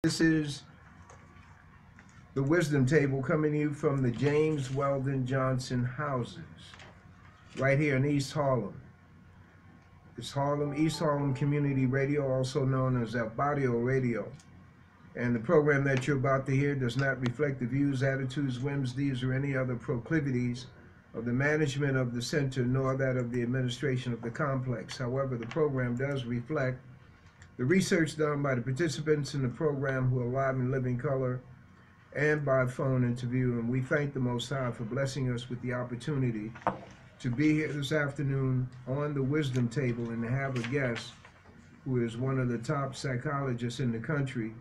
This is the Wisdom Table coming to you from the James Weldon Johnson houses, right here in East Harlem. It's East Harlem Community Radio, also known as El Barrio Radio. And the program that you're about to hear does not reflect the views, attitudes, whims, deeds, or any other proclivities of the management of the center, nor that of the administration of the complex. However, the program does reflect the research done by the participants in the program who are live in living color and by phone interview, and we thank the Most High for blessing us with the opportunity to be here this afternoon on the Wisdom Table and to have a guest who is one of the top psychologists in the country.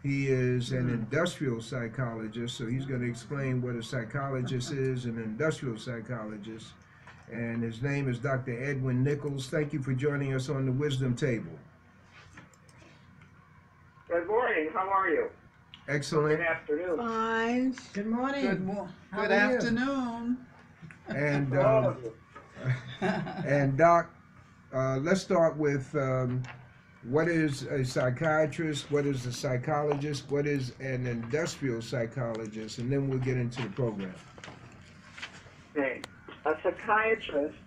He is an industrial psychologist, so he's going to explain what a psychologist is, an industrial psychologist, and his name is Dr. Edwin Nichols. Thank you for joining us on the Wisdom Table. Good morning. How are you? Excellent. Good afternoon. Fine. Good morning. Good afternoon. And All of you. and Doc, let's start with what is a psychiatrist, what is a psychologist, what is an industrial psychologist, and then we'll get into the program. Okay. A psychiatrist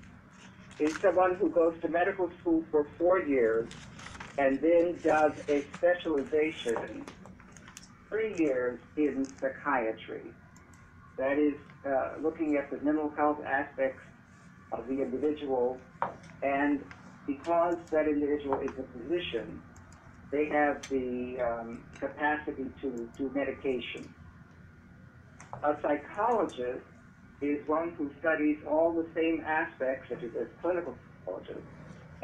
is someone who goes to medical school for 4 years and then does a specialization 3 years in psychiatry. That is looking at the mental health aspects of the individual, and because that individual is a physician, they have the capacity to do medication. A psychologist is one who studies all the same aspects, such as a clinical psychologist,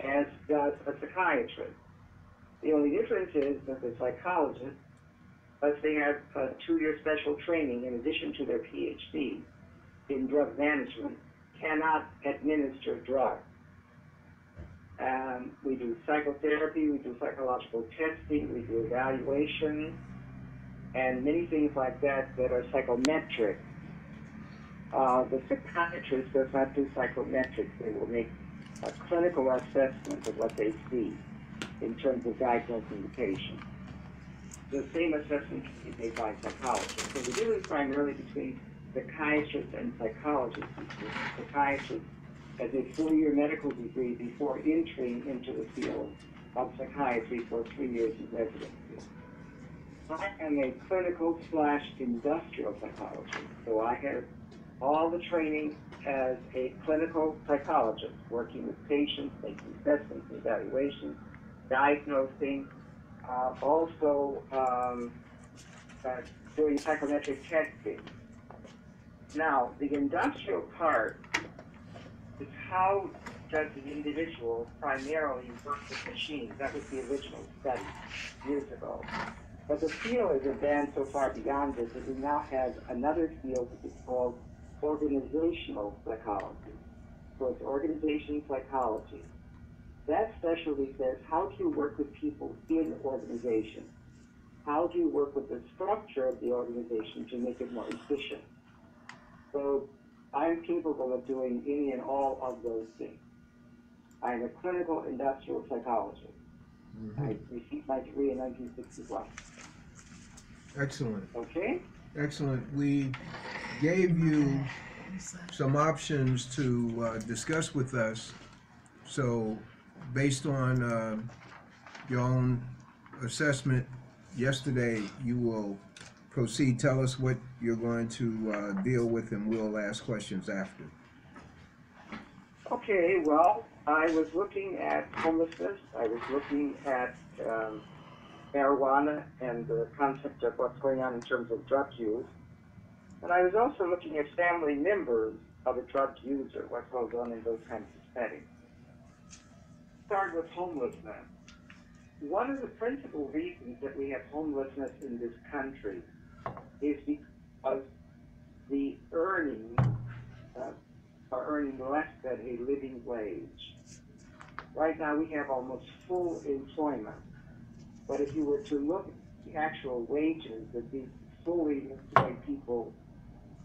as does a psychiatrist. The only difference is that the psychologist, unless they have a 2-year special training in addition to their PhD in drug management, cannot administer drugs. We do psychotherapy, we do psychological testing, we do evaluation, and many things like that that are psychometric. The psychiatrist does not do psychometrics. They will make a clinical assessment of what they see in terms of diagnosing the patient. The same assessment can be made by psychologists. So the difference primarily between psychiatrists and psychologists is that psychiatrist has a 4-year medical degree before entering into the field of psychiatry for 3 years in residency. I am a clinical/industrial psychologist, so I have all the training as a clinical psychologist, working with patients, making assessments, evaluations, diagnosing, also doing psychometric testing. Now, the industrial part is how does the individual primarily work with machines. That was the original study years ago. But the field has advanced so far beyond this that we now have another field that is called organizational psychology. So it's organization psychology. That specialty says, how do you work with people in organization? How do you work with the structure of the organization to make it more efficient? So I'm capable of doing any and all of those things. I'm a clinical industrial psychologist. I received my degree in 1961. Excellent. Okay? Excellent. We gave you some options to discuss with us. So based on your own assessment yesterday, you will proceed. Tell us what you're going to deal with, and we'll ask questions after. Okay, well, I was looking at homelessness. I was looking at marijuana and the concept of what's going on in terms of drug use. And I was also looking at family members of a drug user, what goes on in those kinds of settings. Start with homelessness. One of the principal reasons that we have homelessness in this country is because the earnings are earning less than a living wage. Right now we have almost full employment, but if you were to look at the actual wages that these fully employed people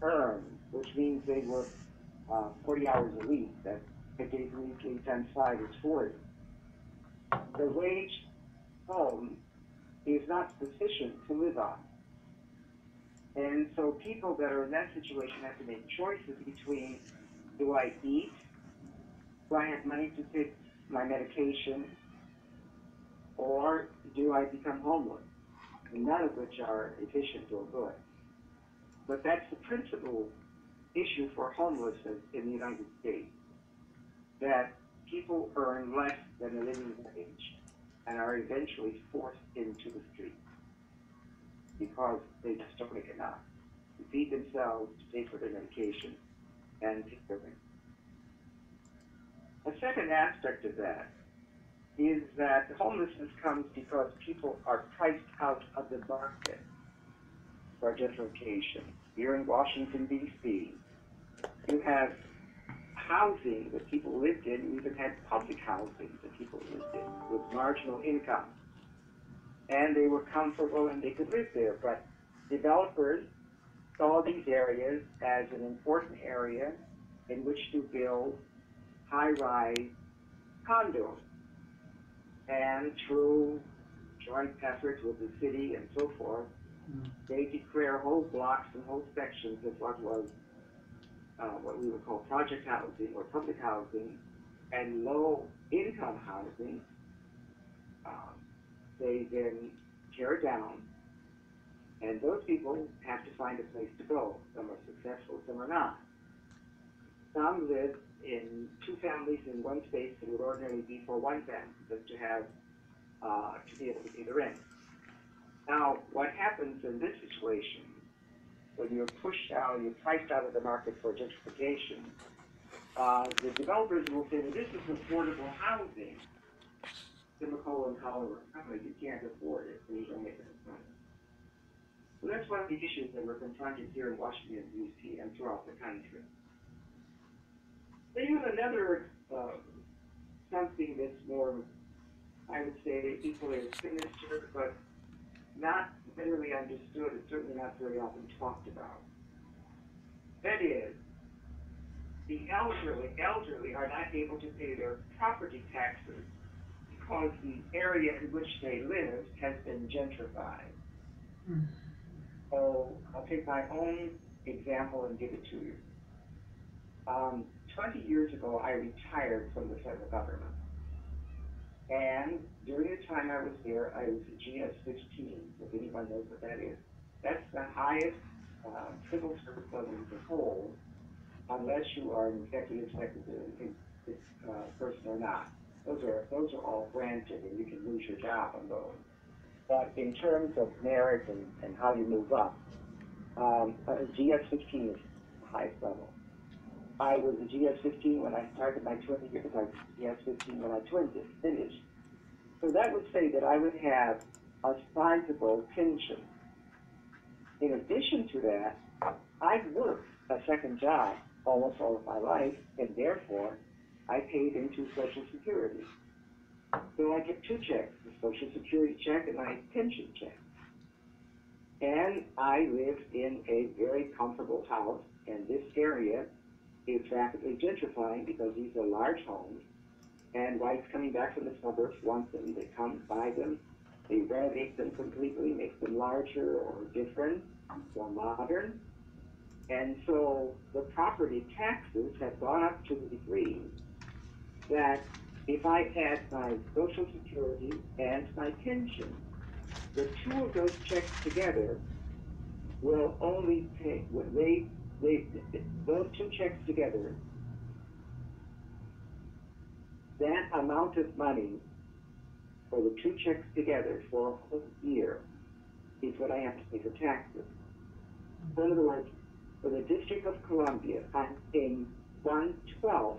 earn, which means they work 40 hours a week, that's 8 days a week, 8 times 5 is 40. The wage home is not sufficient to live on. And so people that are in that situation have to make choices between, do I eat? Do I have money to fix my medication? Or do I become homeless? And none of which are efficient or good. But that's the principal issue for homelessness in the United States, that people earn less than a living wage and are eventually forced into the street because they just don't make enough to feed themselves, to pay for their medication, and to living. A second aspect of that is that homelessness comes because people are priced out of the market for gentrification. Here in Washington, D.C., you have housing that people lived in. You even had public housing that people lived in with marginal income. And they were comfortable and they could live there. But developers saw these areas as an important area in which to build high-rise condos. And through joint efforts with the city and so forth, they declare whole blocks and whole sections of what was what we would call project housing or public housing and low-income housing. They then tear it down, and those people have to find a place to go. Some are successful, some are not. Some live in two families in one space that would ordinarily be for one family, just to have to be able to pay the rent. Now, what happens in this situation, when you're pushed out, you're priced out of the market for gentrification, the developers will say, well, this is affordable housing. Semicolon, however, you can't afford it, so you don't make enough money. So that's one of the issues that we're confronted here in Washington, D.C. and throughout the country. Then you have another something that's more, I would say, equally as sinister, but not generally understood, and certainly not very often talked about. That is, the elderly are not able to pay their property taxes because the area in which they live has been gentrified. So I'll take my own example and give it to you. 20 years ago, I retired from the federal government. And during the time I was there, I was a GS-15, if anyone knows what that is. That's the highest civil service level you can hold, unless you are an executive secretary, person or not. Those are all granted, and you can lose your job on those. But in terms of merit and how you move up, GS-15 is the highest level. I was a GS-15 when I started my 20 years. I was GS-15 when I finished. So that would say that I would have a sizable pension. In addition to that, I've worked a second job almost all of my life, and therefore I paid into Social Security. So I get two checks, the Social Security check and my pension check. And I live in a very comfortable house, and this area is rapidly gentrifying because these are large homes, and whites coming back from the suburbs want them. They come, buy them, they renovate them completely, make them larger or different, more modern. And so the property taxes have gone up to the degree that if I add my Social Security and my pension, the two of those checks together will only pay, those two checks together, that amount of money for the two checks together for a whole year is what I have to pay for taxes. So in other words, for the District of Columbia, I'm paying 1/12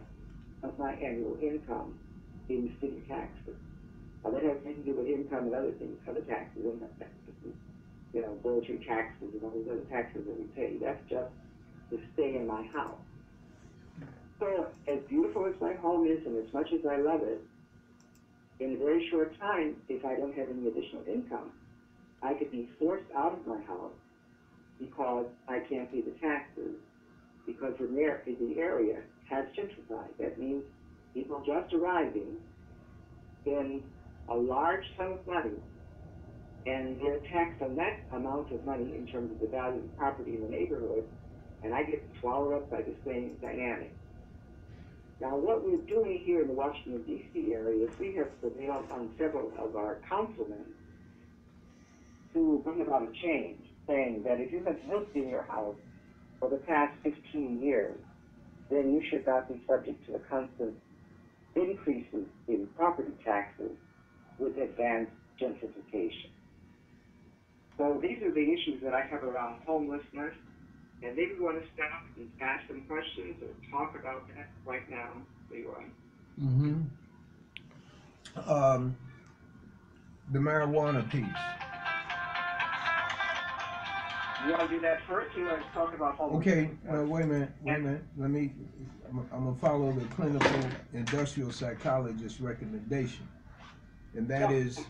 of my annual income in city taxes. Now that has nothing to do with income and other things, other taxes, grocery taxes and all these other taxes that we pay. That's just to stay in my house. So as beautiful as my home is and as much as I love it, in a very short time, if I don't have any additional income, I could be forced out of my house because I can't pay the taxes, because the area has gentrified. That means people just arriving spend a large sum of money and they're taxed on that amount of money in terms of the value of property in the neighborhood, and I get swallowed up by the same dynamic. Now, what we're doing here in the Washington, D.C. area is we have prevailed on several of our councilmen to bring about a change, saying that if you have lived in your house for the past 15 years, then you should not be subject to the constant increases in property taxes with advanced gentrification. So these are the issues that I have around homelessness, and maybe we want to stop and ask some questions or talk about that right now, Leroy. The marijuana piece. You want to do that first, or you want to talk about homelessness? Okay, wait a minute. I'm gonna follow the clinical industrial psychologist recommendation, and that is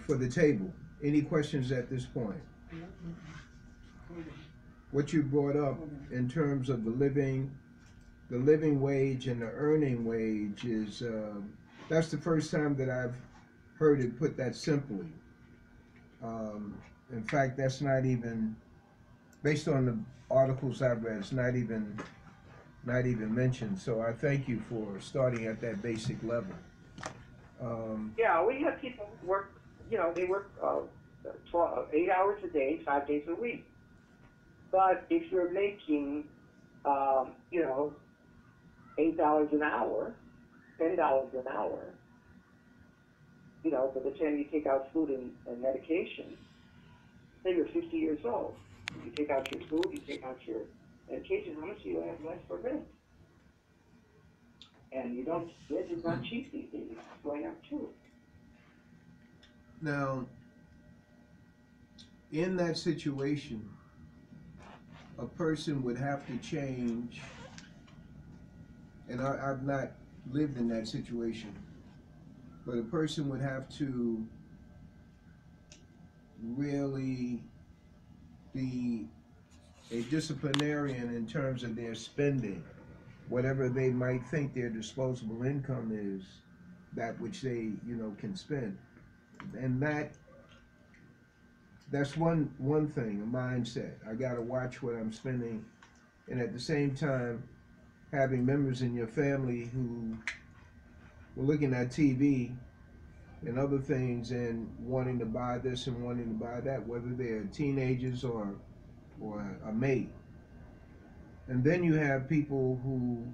for the table. Any questions at this point? What you brought up in terms of the living wage and the earning wage is that's the first time that I've heard it put that simply. In fact, that's not even, based on the articles I've read, it's not even mentioned. So I thank you for starting at that basic level. Yeah, we have people who work, they work 8 hours a day, 5 days a week. But if you're making, $8 an hour, $10 an hour, by the time you take out food and medication, say you're 50 years old. You take out your food, you take out your medication, how much do you have left for rent? And rent is not cheap these days, it's going up too. Now, in that situation, a person would have to change, and I've not lived in that situation, but a person would have to really be a disciplinarian in terms of their spending. Whatever they might think their disposable income is, that which they, can spend. And that's one thing, a mindset. I gotta watch what I'm spending, and at the same time, having members in your family who were looking at TV and other things and wanting to buy this and wanting to buy that, whether they're teenagers or a mate. And then you have people who,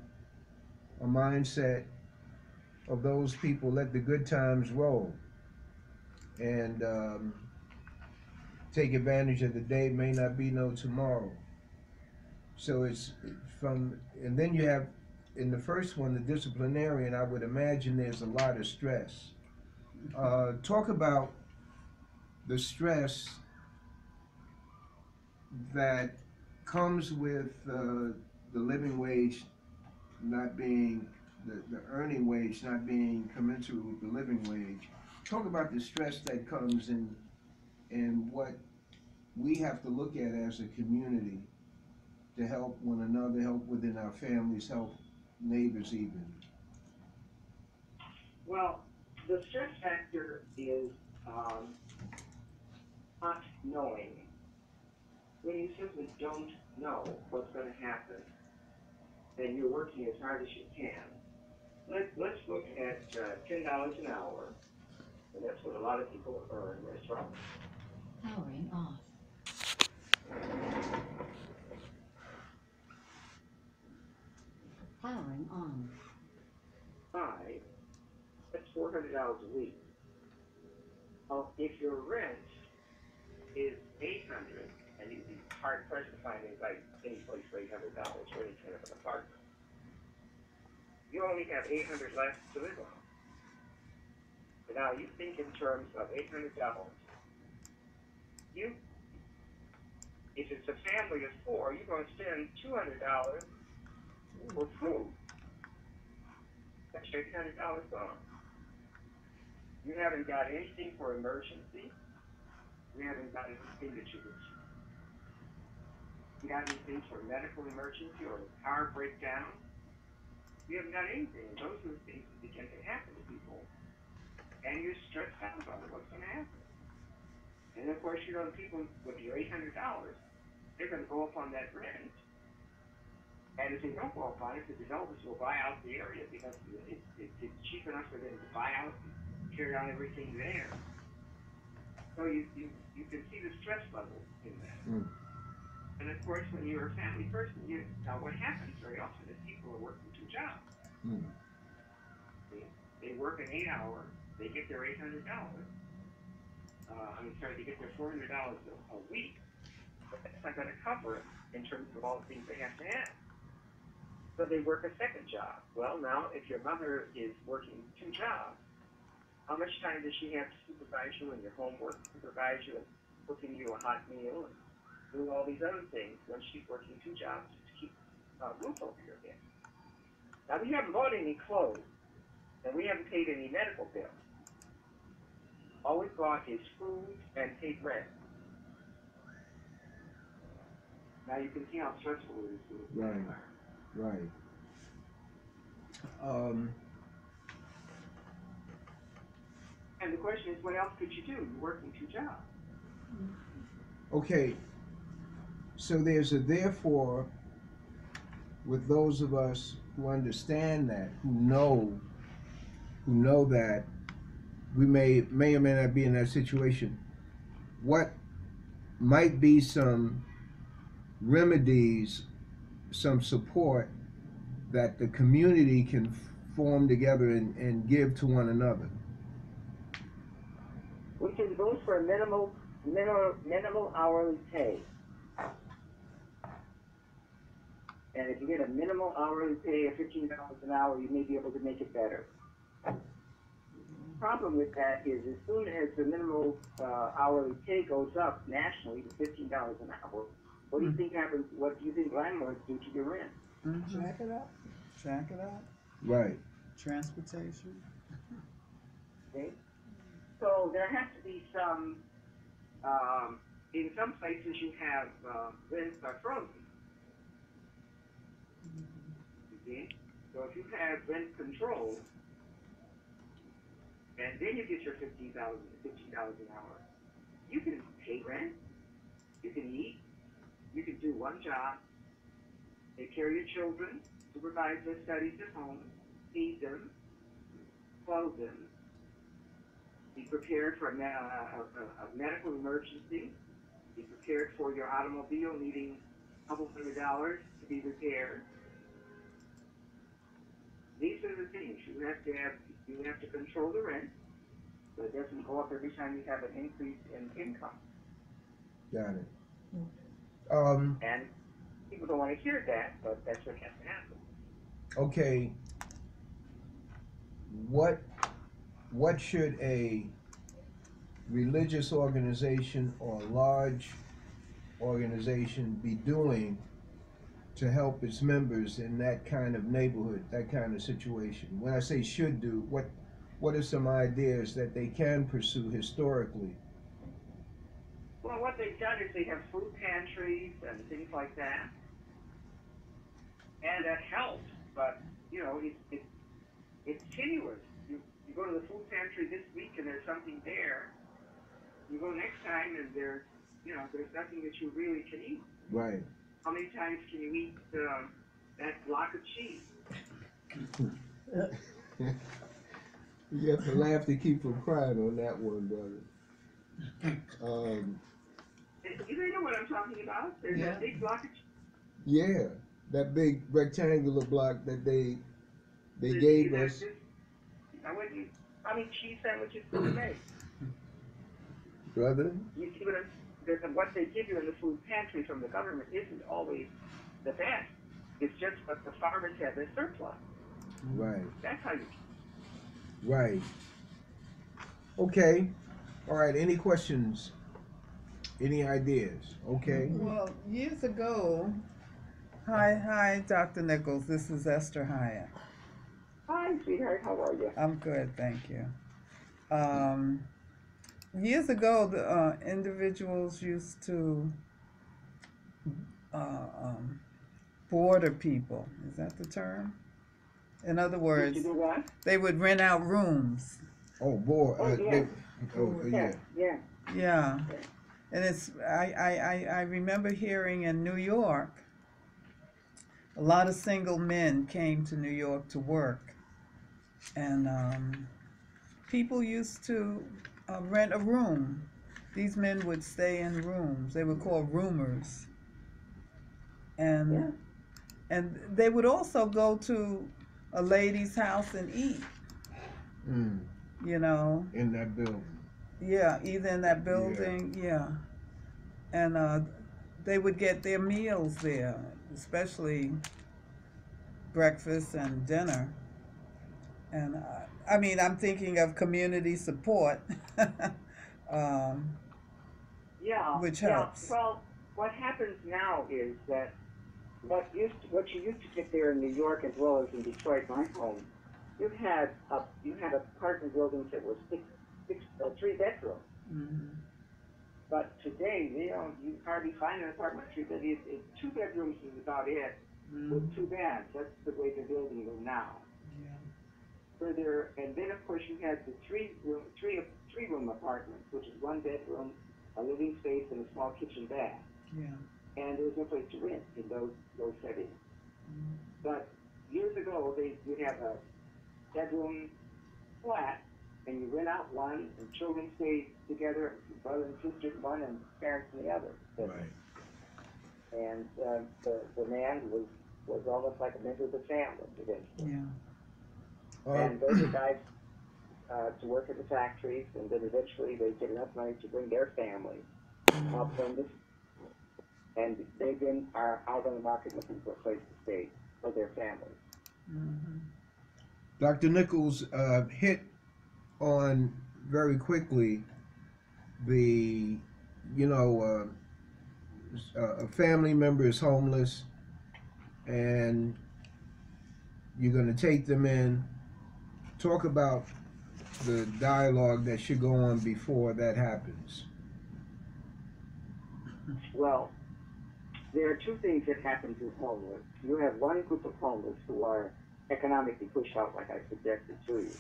a mindset of those people, let the good times roll and take advantage of the day, may not be no tomorrow. So it's and then you have, in the first one, the disciplinarian, I would imagine there's a lot of stress. Talk about the stress that comes with the living wage not being, the earning wage not being commensurate with the living wage. Talk about the stress that comes and what we have to look at as a community to help one another, help within our families, help neighbors even. Well, the stress factor is not knowing. When you simply don't know what's going to happen, then you're working as hard as you can. Let's look at $10 an hour, and that's what a lot of people earn. That's right. Powering off. Powering on. That's $400 a week. If your rent is $800, and you'd be hard pressed to find any place for $800 for any kind of an apartment, you only have $800 left to live on. So now you think in terms of $800. If it's a family of 4, you're going to spend $200 for food. That's $800 gone. You haven't got anything for emergency. You haven't got anything that you got anything for medical emergency or a car breakdown. You haven't got anything. Those are the things that begin to happen to people. And you're stressed out about what's going to happen. And of course, you know, the people with your $800, they're going to go up on that rent. And if they don't go up on it, the developers will buy out the area because it's cheap enough for them to buy out and tear down everything there. So you can see the stress level in that. Mm. And of course, when you're a family person, now what happens very often is people are working 2 jobs. Mm. They work an 8-hour, they get their $800. They get their $400 a week, but that's not going to cover it in terms of all the things they have to have. So they work a second job. Well, now, if your mother is working 2 jobs, how much time does she have to supervise you and your homework, supervise you and cooking you a hot meal and doing all these other things when she's working 2 jobs to keep a roof over your head? Now, we haven't bought any clothes, and we haven't paid any medical bills. All we've bought is food and paid rent. Now you can see how stressful it is. Right. Right. And the question is, what else could you do? You're working 2 jobs. Okay. So there's a therefore with those of us who understand that, who know that we may or may not be in that situation. What might be some remedies, some support that the community can form together and give to one another? We can vote for a minimal hourly pay. And if you get a minimal hourly pay of $15 an hour, you may be able to make it better. The problem with that is as soon as the minimal hourly pay goes up nationally to $15 an hour, what do you think happens? What do you think landlords do to your rent? Jack it up. Jack it up. Right. Transportation. Okay? So there has to be some, in some places you have rents are frozen. Okay? So if you have rent control, and then you get your $15 an hour, you can pay rent, you can eat, you can do 1 job, take care of your children, supervise their studies at home, feed them, clothe them, be prepared for a medical emergency, be prepared for your automobile needing a couple $100 to be repaired. These are the things you have to control the rent so it doesn't go up every time you have an increase in income. Got it. And people don't want to hear that, but that's what has to happen. Okay. What should a religious organization or large organization be doing to help its members in that kind of neighborhood, that kind of situation? When I say should do, what are some ideas that they can pursue historically? Well, what they've done is they have food pantries and things like that, and that helps. But you know, it's tenuous. You go to the food pantry this week and there's something there. You go next time and there's nothing that you really can eat. Right. How many times can you eat that block of cheese? You have to laugh to keep from crying on that one, brother. You know what I'm talking about? There's that big block of cheese. Yeah, that big rectangular block that they gave us. How many cheese sandwiches do they make? Brother? You see what they give you in the food pantry from the government isn't always the best. It's just what the farmers have as surplus. Right. That's how you. Right. Okay. All right. Any questions? Any ideas? Okay. Well, years ago, hi, Dr. Nichols. This is Esther Hyatt. Hi, sweetheart. How are you? I'm good, thank you. Years ago, the individuals used to border people. Is that the term? In other words, they would rent out rooms. Oh boy. Yeah. Yeah. Yeah. Yeah. And I remember hearing in New York, a lot of single men came to New York to work. And people used to rent a room. These men would stay in rooms. They were called roomers. And Yeah. and they would also go to a lady's house and eat. Mm. You know. In that building. Yeah, either in that building, yeah. And they would get their meals there, especially breakfast and dinner. And I mean, I'm thinking of community support, um, Yeah, which yeah. helps. Well, what happens now is that what you used to get there in New York as well as in Detroit, my home, you had apartment buildings that were three bedrooms. Mm-hmm. But today, you hardly find an apartment three bedrooms. It's two bedrooms is about it, with two baths. That's the way they're building them now. Yeah. Further, and then of course you had the three room apartments, which is one bedroom, a living space, and a small kitchen bath. Yeah. And there was no place to rent in those settings. Mm-hmm. But years ago, you'd have a bedroom flat, and you rent out one, and children stay together, brother and sister in one, and parents in the other. Right. And the man was almost like a member of the family eventually. Yeah. And those are guys to work at the factories, and then eventually they get enough money to bring their family up from this, and they then are out on the market looking for a place to stay for their families. Mm-hmm. Dr. Nichols hit on very quickly the, a family member is homeless and you're going to take them in. Talk about the dialogue that should go on before that happens. Well, there are two things that happen to homeless. You have one group of homeless who are economically pushed out, like I suggested to you.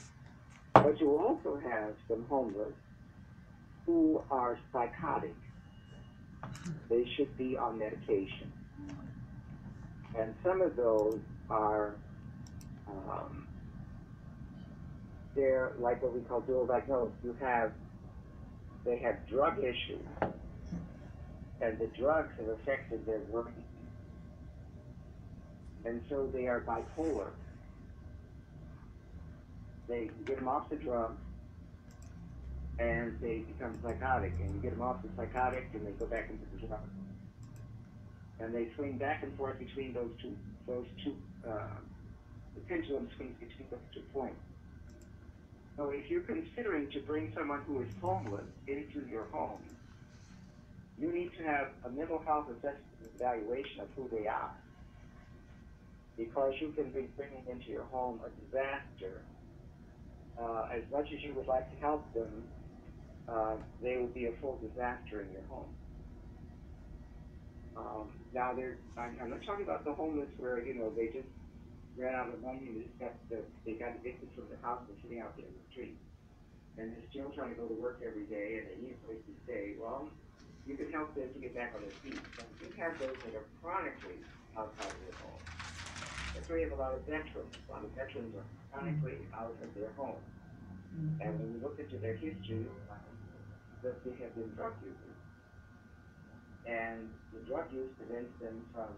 But you also have some homeless who are psychotic. They should be on medication. And some of those are, they're like what we call dual diagnosed. They have drug issues, and the drugs have affected their working. And so they are bipolar. They get them off the drugs, and they become psychotic. And you get them off the psychotic, and they go back into the drugs. And they swing back and forth between those two. The pendulum swings between those 2 points. So if you're considering to bring someone who is homeless into your home, you need to have a mental health assessment and evaluation of who they are. Because you can be bringing into your home a disaster. As much as you would like to help them, they will be a full disaster in your home. Now, I'm not talking about the homeless where, they just ran out of money and they got evicted from the house and sitting out there in the street. And they're still trying to go to work every day and they need a place to stay. Well, you can help them to get back on their feet. But you have those that are chronically outside of their home. That's where you have a lot of veterans. A lot of veterans are chronically out of their home. Mm-hmm. And when you look into their history, you'll find that they have been drug users. And the drug use prevents them from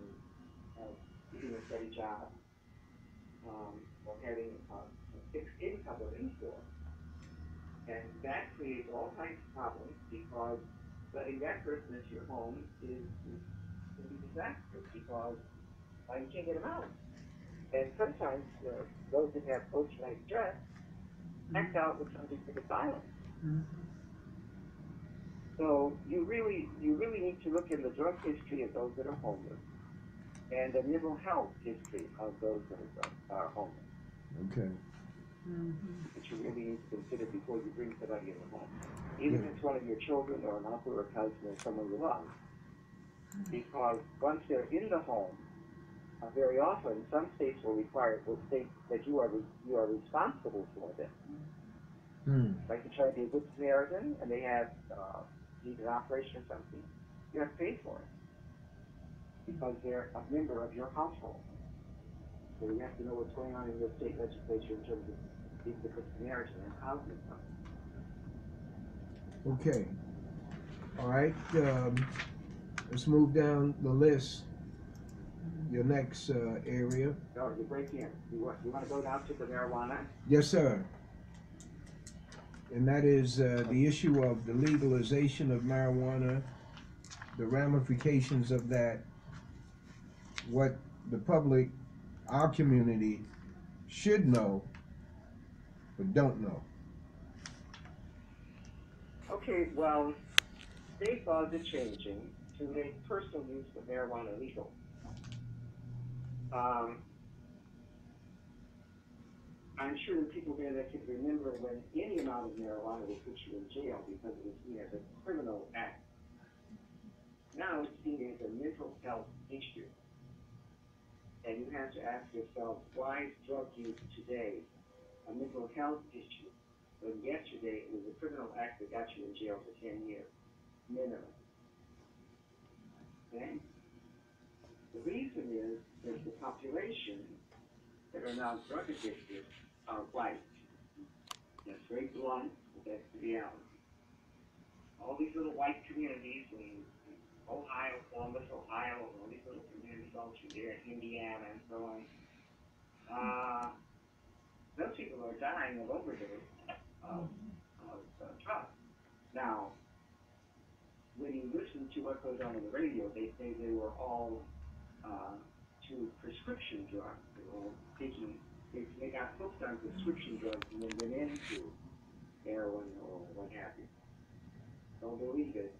keeping a steady job, or having a fixed income of any sort. And that creates all kinds of problems because letting that person into your home is going to be disastrous because you can't get them out. And sometimes those that have post-traumatic stress act out with some degree of violence. Mm-hmm. So you really need to look in the drug history of those that are homeless and the mental health history of those that are homeless. Okay. Mm-hmm. That you really need to consider before you bring somebody in the home. Even if it's one of your children or an uncle or a cousin or someone you love. Because once they're in the home, very often some states will state that you are responsible for them. Like to try to be a good Samaritan, and they have need an operation or something, you have to pay for it because they're a member of your household. So you have to know what's going on in your state legislature in terms of the marriage and housing something. Okay. All right. Let's move down the list. Your next area. So you break in. You want to go down to the marijuana? Yes, sir. And that is the issue of the legalization of marijuana, the ramifications of that, what the public, our community, should know, but don't know. Okay, well, state laws are changing to make personal use of marijuana legal. I'm sure that people there that can remember when any amount of marijuana will put you in jail because it was seen as a criminal act. Now it's seen as a mental health issue. And you have to ask yourself, why is drug use today a mental health issue when yesterday it was a criminal act that got you in jail for 10 years, minimum? Okay? The reason is that the population that are now drug addicted are white. That's very blunt, but that's the reality. All these little white communities in Ohio, Columbus, Ohio, all these little communities all through there, Indiana and so on, those people are dying of overdose of drugs. Now, when you listen to what goes on the radio, they say they were all to prescription drugs. They were all taking, they got hooked on prescription drugs and then went into heroin or what have you. Don't believe it.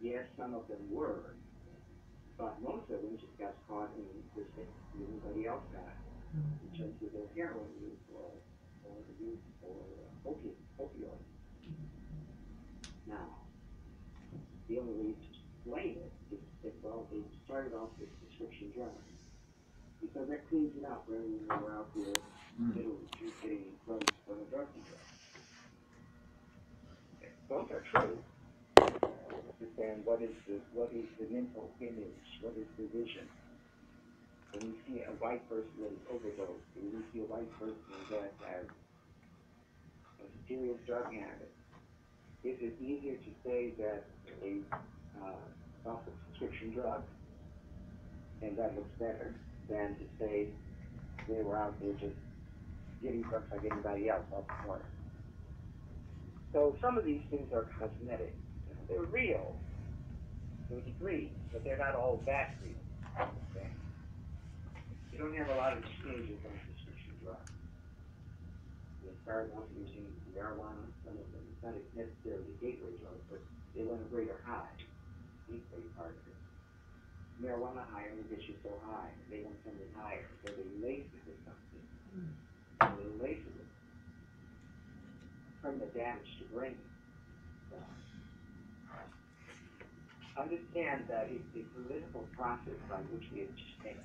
Yes, some of them were, but most of them just got caught in the same anybody else got in terms of their heroin use or the use for opioids. Now, the only way to explain it is that, well, they started off with prescription drugs because that cleans it up rather than they were out there literally getting drugs from a drug dealer. Okay. Both are true. Understand what is the mental image? What is the vision? When you see a white person that is overdosed, when you see a white person that has a serious drug habit, is it easier to say that they off a prescription drug and that looks better than to say they were out there just getting drugs like anybody else off the corner? So some of these things are cosmetic. You know, they're real to a degree, but they're not all that real. Okay? You don't have a lot of teenagers on prescription drugs. They started off using marijuana, some of them, it's not necessarily a gateway drug, but they want a greater high. Gateway part of it. Marijuana high only gets you so high. They want something higher, so they lace it with something. And they lace it with permanent damage to brain. So, understand that it's a political process by which we have changed.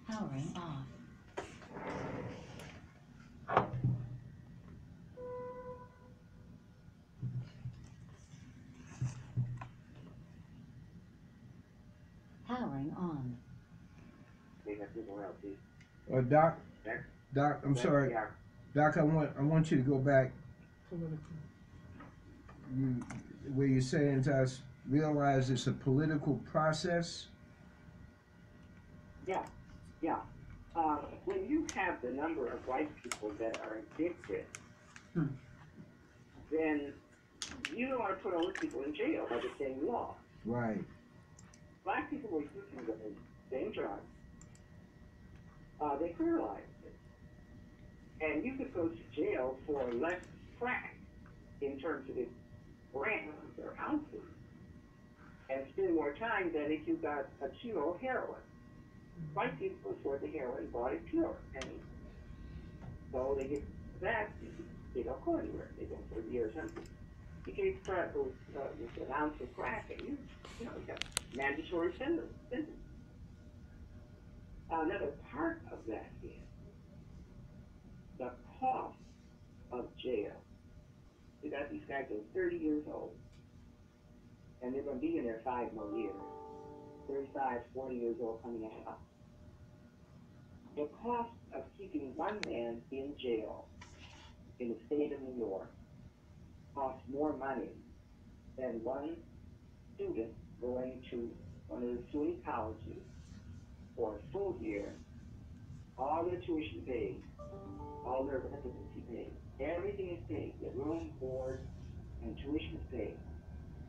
Powering off. Powering on. They have people else. Doc, I'm sorry. Doc, I want you to go back. Where you're saying to us, realize it's a political process. Yeah. When you have the number of white people that are addicted, then you don't want to put all those people in jail by the same law. Right. Black people were using the same drugs. They criminalized it. And you could go to jail for less crack in terms of its grams or ounces and spend more time than if you got a kilo of heroin. White people afford the heroin, bought it pure. And so they get that, they don't go anywhere. They don't for a year or something. You take crack with an ounce of crack and you got mandatory sentence. Another part of that is the cost of jail. You got these guys that are 30 years old. and they're going to be in there 5 more years. 35, 40 years old coming out. The cost of keeping one man in jail in the state of New York costs more money than one student going to one of the SUNY colleges for a full year, all their tuition paid, all their residency paid, everything is paid, their room, board, and tuition is paid.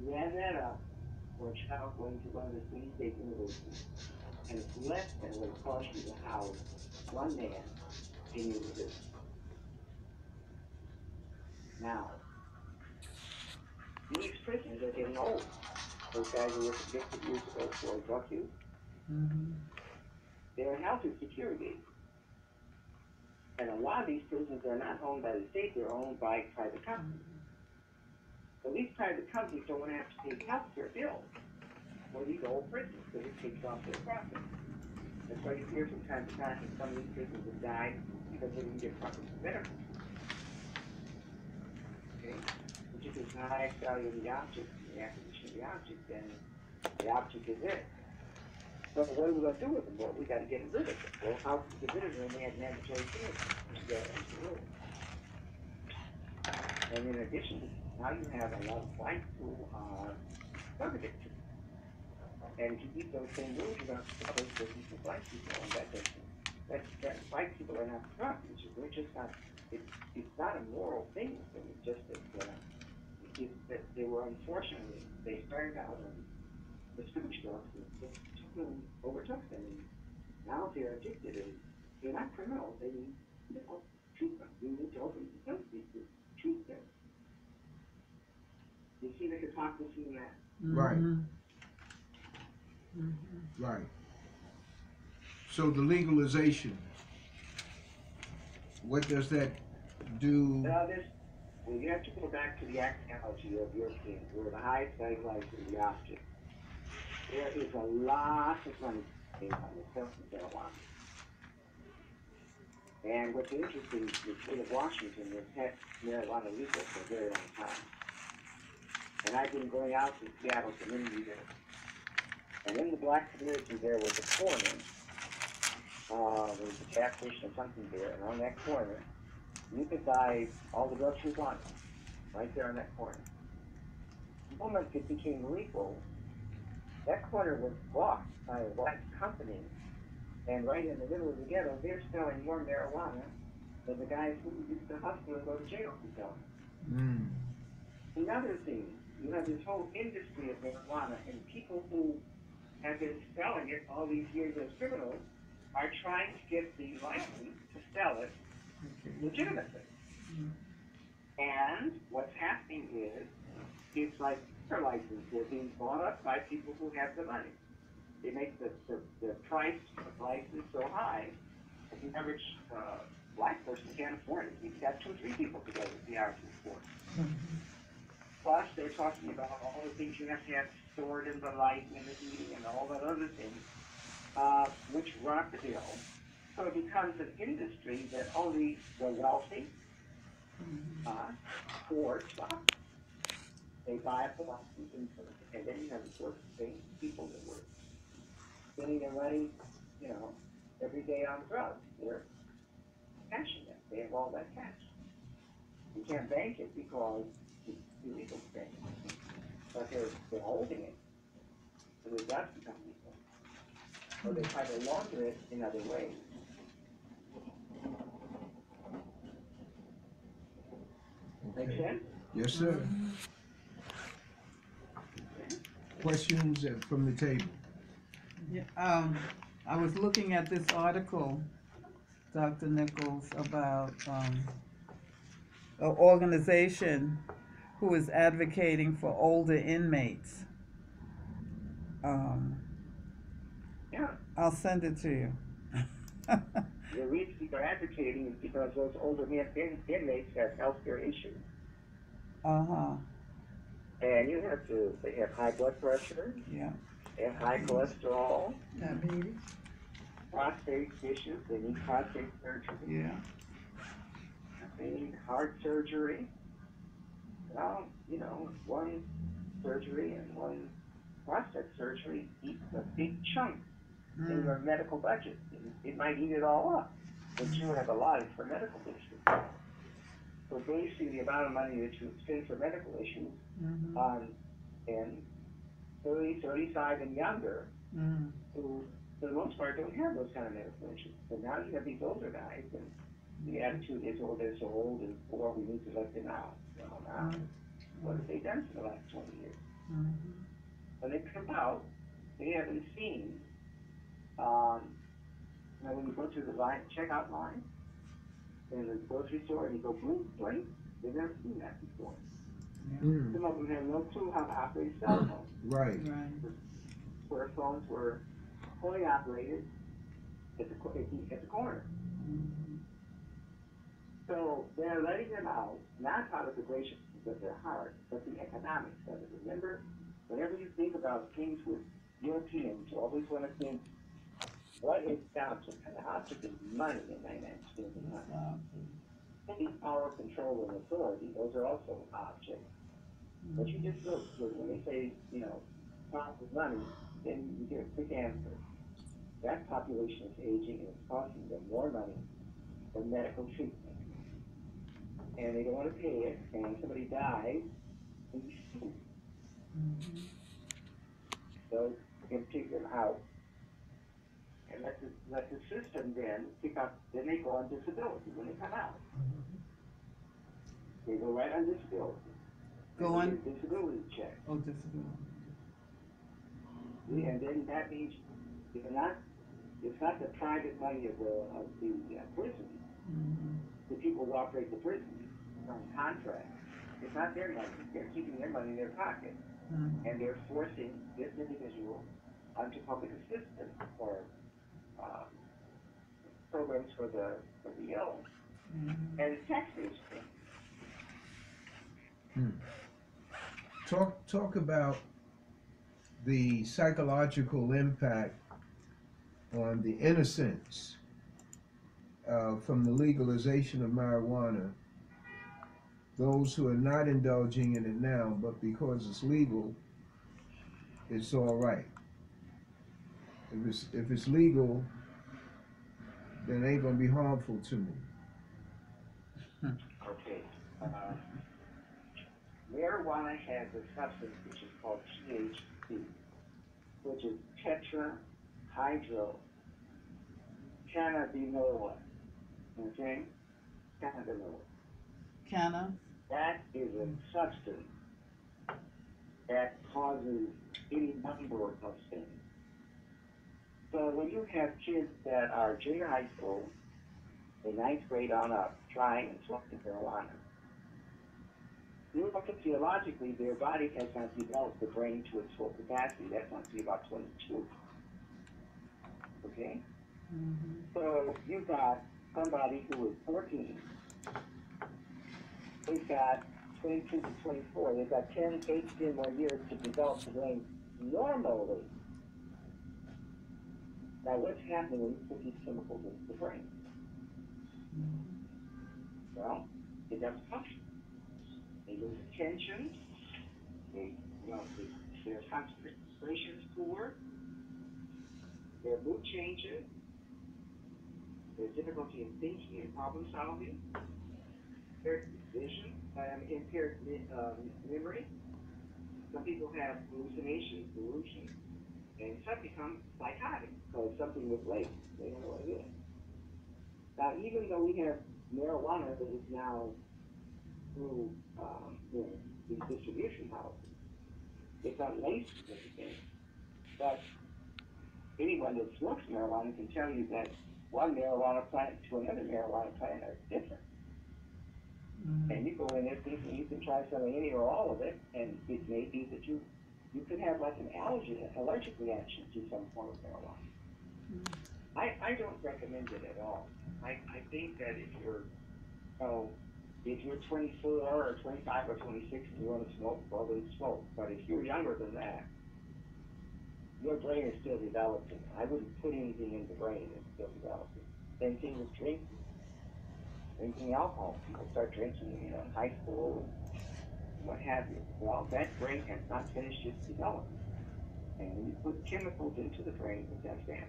You add that up for a child going to one of the SUNY state universities, and it's less than what it costs you to house one man in university. Now, these prisoners are getting old. Those guys who were convicted years ago for drug use, their health is deteriorating. And a lot of these prisons are not owned by the state, they're owned by private companies. So these private companies don't want to have to pay health care bills for these old prisons, because it takes off their profit. That's why you hear from time to time that some of these prisons have died because they didn't get proper medical. Okay? Which is the highest value of the object, the acquisition of the object, then the object is it. So what are we going to do with them? Well, we got to get rid of them. Well, how can we get rid of them when they have mandatory care? And in addition, now you have a lot of whites who are drug addicted. And if you keep those same rules, you're going to suppose to keep black people, and that white people are not drug, which is we're just not. It's not a moral thing. It's just that they were unfortunately they started out on the sewage drugs and just overtook them. And now they're addicted, and they're not criminals. They need treat them. You need to open the facilities to treat them. You see the hypocrisy in that? Right. Right. So the legalization, what does that do? Well, you have to go back to the analogy of European, where the highest value lies in the object. There is a lot of money on the sales of marijuana. And what's interesting, the state of Washington has had marijuana legal for a very long time. And I've been going out to Seattle for many years. And in the black community there was a corner. There was a gas station or something there, and on that corner, you could buy all the drugs you wanted, right there on that corner. The moment it became legal, that corner was bought by a white company, and right in the middle of the ghetto, they're selling more marijuana than the guys who used to hustle and go to jail for selling. Another thing, you have this whole industry of marijuana, and people who have been selling it all these years as criminals are trying to get the license to sell it legitimately. And what's happening is, it's like their license. They're being bought up by people who have the money. They make the price of the license so high that the average black person can't afford it. You've got 2 or 3 people together at the average afford it. Plus, they're talking about all the things you have to have stored in the light and the heating and all that other things, which run up the bill. So it becomes an industry that only the wealthy afford stuff. They buy up the license, and then you have the sort of thing people that were spending their money, every day on drugs. They're cashing it. They have all that cash. You can't bank it because it's illegal to bank it. But they're holding it. So it does become legal. So they try to launder it in other ways. Okay. Make sense? Yes, sir. Questions from the table? Yeah, I was looking at this article, Dr. Nichols, about an organization who is advocating for older inmates. Yeah. I'll send it to you. The reason they're advocating is because those older inmates have healthcare issues. And they have high blood pressure. Yeah. They have high cholesterol. Diabetes. Prostate issues. They need prostate surgery. Yeah. They need heart surgery. Well, one surgery and one prostate surgery eats a big chunk in your medical budget. It might eat it all up, but you have a life for medical issues. So basically, the amount of money that you spend for medical issues in 30, 35 and younger, who for the most part don't have those kind of medical issues. So now you have these older guys, and the attitude is, oh, they're so old, and poor, we need to let them out. Well, now, what have they done for the last 20 years? When they come out, they haven't seen, when you go through the line, checkout line, in the grocery store, and you go blink, blink, they've never seen that before. Some of them have no clue how to operate a cell phone. Right. Where phones were only operated at the corner. So they're letting them out, not out of the graciousness of their heart, but the economics of it. Remember, whenever you think about things with Europeans, you always want to think, what is the object? And the object is money in 1999. Any power, control, and authority, those are also objects. But you just look, when they say, talk with money, then you get a quick answer. That population is aging and it's costing them more money for medical treatment. And they don't want to pay it, and somebody dies, and you sue. So you can take them out and let the system then pick up, then they go on disability when they come out. They go right on disability. Go on? Disability check. Oh, disability. And then that means it's not the private money of the prison. The people who operate the prison on contract. It's not their money. They're keeping their money in their pocket. And they're forcing this individual onto public assistance or programs for the ill. And it's tax-based thing. Talk about the psychological impact on the innocents from the legalization of marijuana. Those who are not indulging in it now, but because it's legal, it's all right. If it's legal, then it ain't gonna be harmful to me. Okay. Marijuana has a substance which is called THC, which is tetrahydrocannabinol. Okay? Cannabinol. That is a substance that causes any number of things. So when you have kids that are junior high school, in 9th grade on up, trying and smoking marijuana, you look at theologically, their body has not developed the brain to its full capacity. That's not to be about 22. Okay? So you've got somebody who is 14. They've got 22 to 24. They've got 10, 8, 10 more years to develop the brain normally. Now, what's happening when you put these chemicals into the brain? Well, it doesn't function. They lose attention. Their concentration is poor. Their mood changes. There's difficulty in thinking and problem solving. There's vision, impaired memory. Some people have hallucinations, delusions, and some become psychotic because something was late. They don't know what it is. Now, even though we have marijuana that is now through these distribution houses, it's unlaced with anything. But anyone that smokes marijuana can tell you that one marijuana plant to another marijuana plant are different. And you go in there thinking you can try some of any or all of it, and it may be that you could have like an allergic reaction to some form of marijuana. I don't recommend it at all. I think that if you're 24 or 25 or 26 and you want to smoke, well then smoke. But if you're younger than that, your brain is still developing. I wouldn't put anything in the brain that's still developing. Same thing with drinking alcohol. People start drinking, in high school, what have you. Well, that brain has not finished its development. And when you put chemicals into the brain, it does damage.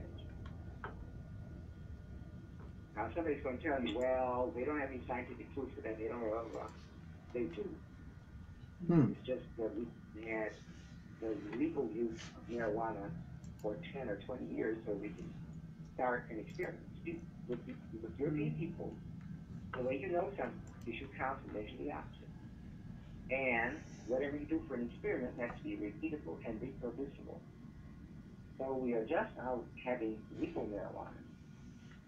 Now, somebody's going to tell you, well, they don't have any scientific proof for that. They don't know. They do. It's just that we had the legal use of marijuana for 10 or 20 years so we can start an experiment. With European people, the way you know something, you should counsel measure the opposite. And whatever you do for an experiment has to be repeatable and reproducible. So we are just now having legal marijuana.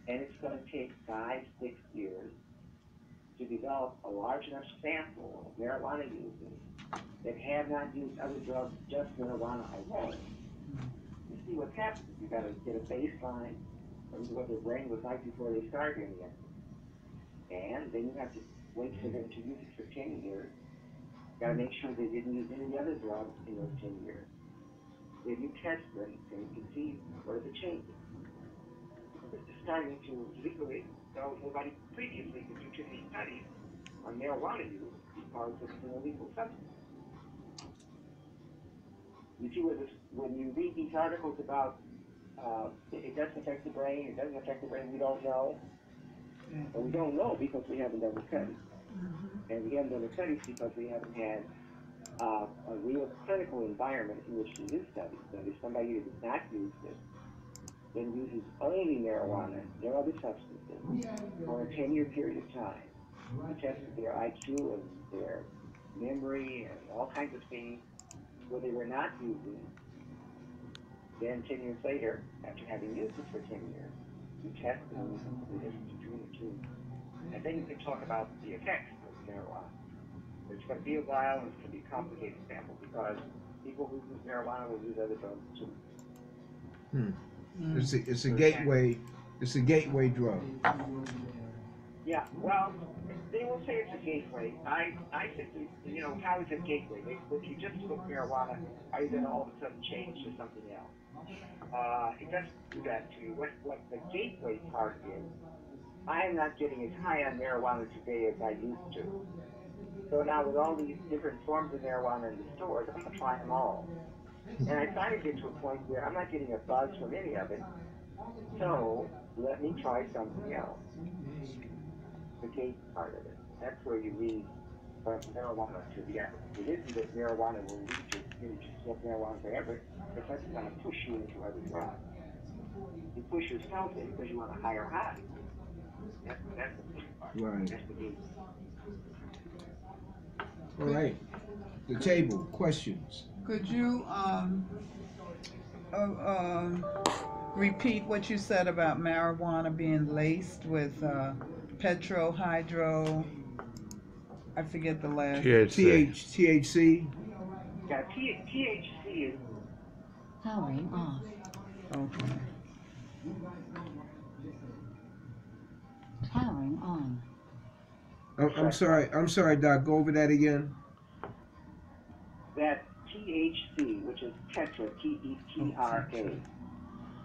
And it's going to take 5, 6 years to develop a large enough sample of marijuana users that have not used other drugs, just marijuana alone. You see what's happening. You've got to get a baseline of what their brain was like before they started doing it. And then you have to wait for them to use it for 10 years. You've got to make sure they didn't use any other drugs in those 10 years. Then you test them and you can see what are the changes. This is starting to legally, so nobody previously could do too many studies on marijuana use because it's an illegal substance. You see when you read these articles about it doesn't affect the brain, it doesn't affect the brain, we don't know. And we don't know because we haven't done the studies. And we haven't done the studies because we haven't had a real clinical environment in which to do studies. So if somebody who does not use this, then uses only marijuana, no other substances, for a 10-year period of time, we tested their IQ and their memory and all kinds of things where they were not using. Then 10 years later, after having used it for 10 years, we tested the difference between the two. And then you can talk about the effects of marijuana. It's going to be a while and it's going to be a complicated sample because people who use marijuana will use other drugs too. It's a gateway. It's a gateway drug. Yeah, well, they will say it's a gateway. I think, how is it a gateway? If you just smoke marijuana, are you going to all of a sudden change to something else? It doesn't do that to you. What the gateway part is, I am not getting as high on marijuana today as I used to. So now with all these different forms of marijuana in the stores, I'm going to try them all. And I finally get to a point where I'm not getting a buzz from any of it. So let me try something else. The gate part of it. That's where you lead from marijuana to the other. It isn't that marijuana will lead you to smoke marijuana forever, because that's going to push you into other drugs. You push yourself in because you want a higher high. That's the push part. Right. That's the gate. All right. The table. Questions. Could you repeat what you said about marijuana being laced with petro, hydro, I forget the last. THC. Yeah, THC is Powering off. Okay. Powering on. I'm sorry, Doc. Go over that again. that THC, which is tetra, T-E-T-R-A.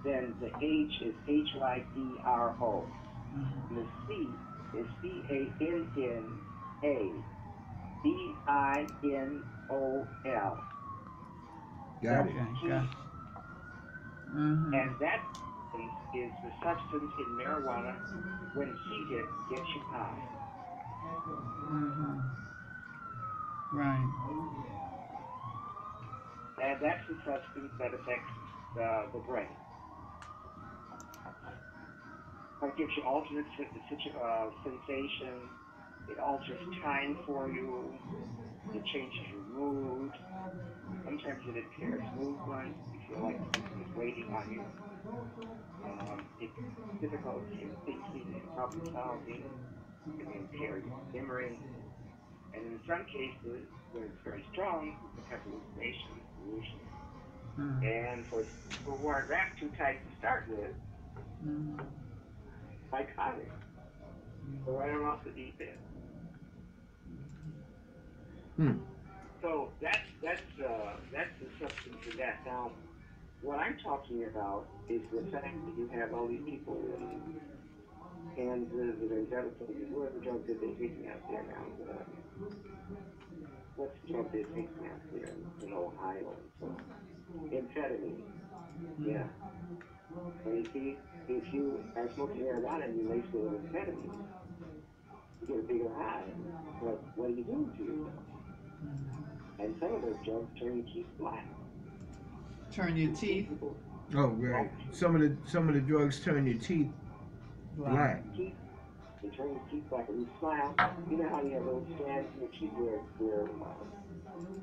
Then the H is H-Y-D-R-O. The C is C-A-N-N-A. B-I-N-O-L. Got it. Got it. And that is the substance in marijuana when heated gets you high. Right. And that's the substance that affects the brain. It gives you alternate sensation. It alters time for you. It changes your mood. Sometimes it impairs movement. You feel like something is waiting on you. It's difficulty in thinking and problem solving. It can impair your memory. And in some cases, when it's very strong, you can have hallucinations, delusions. And for people who aren't wrapped too tight to start with, psychotic. So right on off the deep end. So that's the substance of that. Now, what I'm talking about is the fact that you have all these people in Kansas and other places. What are the drugs that they're taking out there now? What's the of their take now here in Ohio. So, amphetamine, yeah. And you see, if you are smoking marijuana and you lace it with amphetamine, you get a bigger high. But what are you doing to yourself? And some of those drugs turn your teeth black. Turn your teeth Oh, right. Some of the drugs turn your teeth black. Teeth, they turn your teeth black. When you smile, you know how you have those scans in your teeth where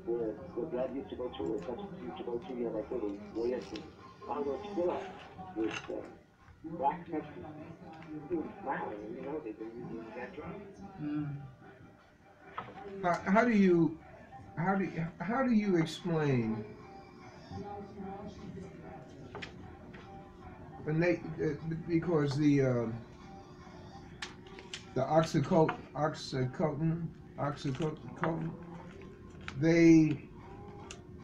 the blood used to go through, or substance used to go through, you have like little layers of all those fill up with black substance. You were smiling, and you know they've been using that drug. How do you explain because the oxycodone, they